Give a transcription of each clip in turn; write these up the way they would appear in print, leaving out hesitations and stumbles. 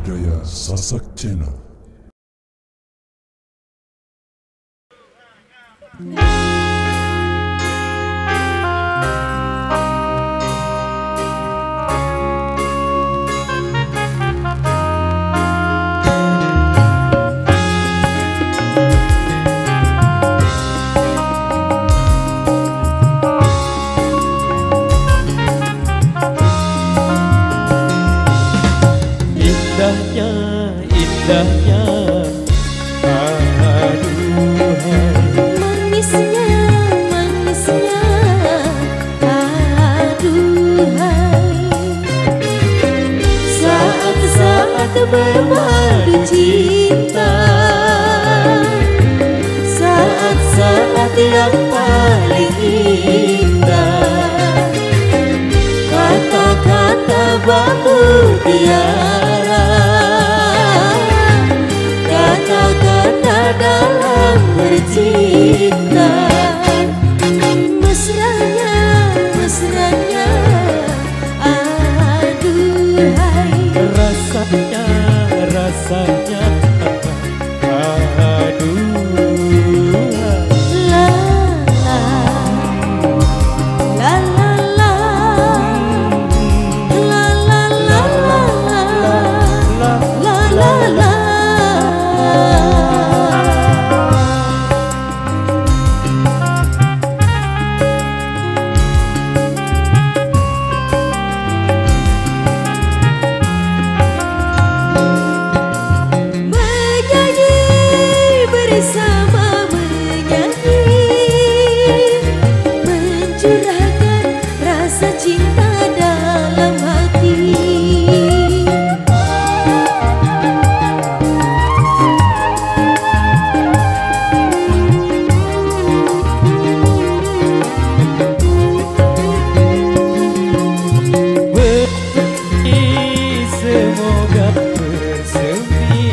Budaya Sasak Channel. Indahnya, aduhai. Manisnya, aduhai. Saat-saat bermadu cinta, saat-saat yang paling indah. Kata-kata bambu tiara, kata-kata dalam bercinta. Mesranya, aduhai. Rasanya, aduhai. La la la la la, la la la la, la la la. Bersama menyanyi, mencurahkan rasa cinta dalam hati. Semoga bersemi,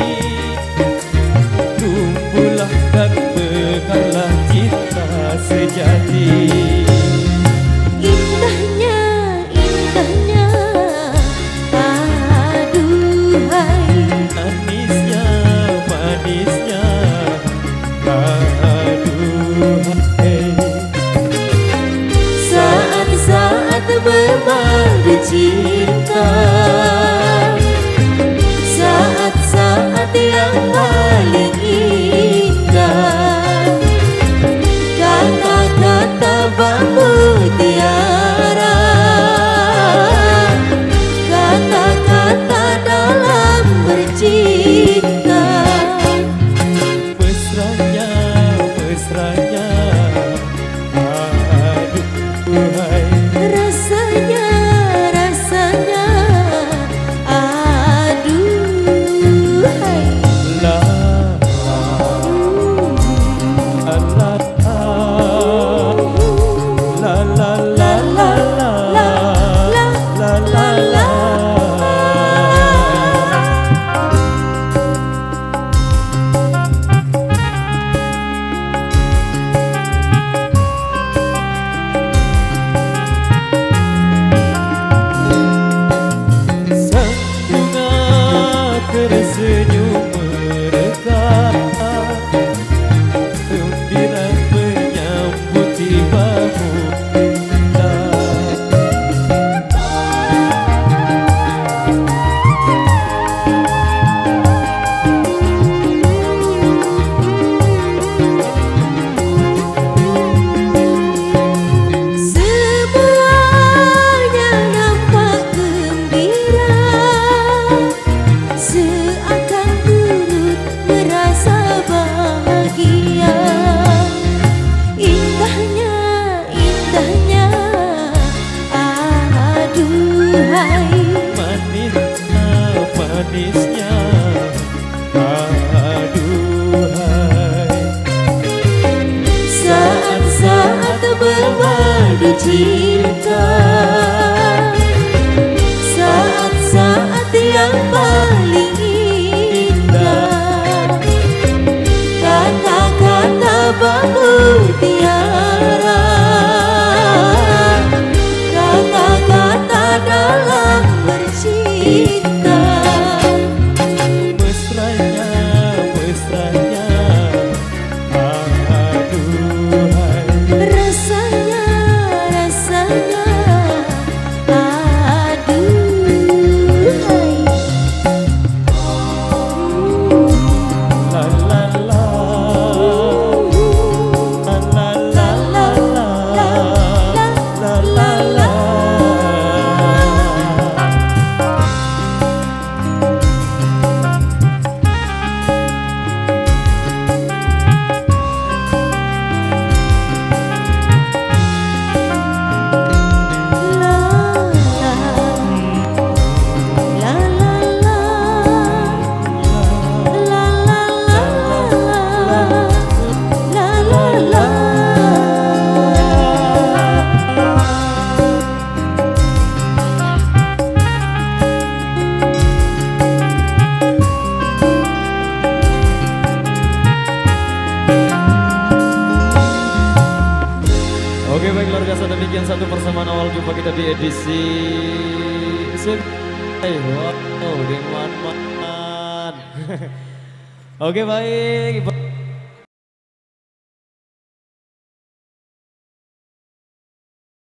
tumbuhlah dan bekallah cinta sejati. Indahnya, aduhai. Manisnya, aduhai. Saat-saat bermadu cinta, saat-saat yang paling indah. Kata-kata bambu tiara, kata-kata dalam bercinta. Mesranya, aduhai. Rasanya, aduhai. La la la la la la la la la. Sang bunga tersenyum mereka, gembira menyambut tibamu indah. Semuanya nampak gembira, seakan turut merasa bahagia. Indahnya, aduhai. Manisnya, aduhai. Saat-saat bermadu cinta, saat-saat yang paling indah. Kata-kata bambu tiara, kata-kata dalam bercinta. pemirsa, demikian satu persamaan awal jumpa kita di edisi wow, dengan man. Oke baik.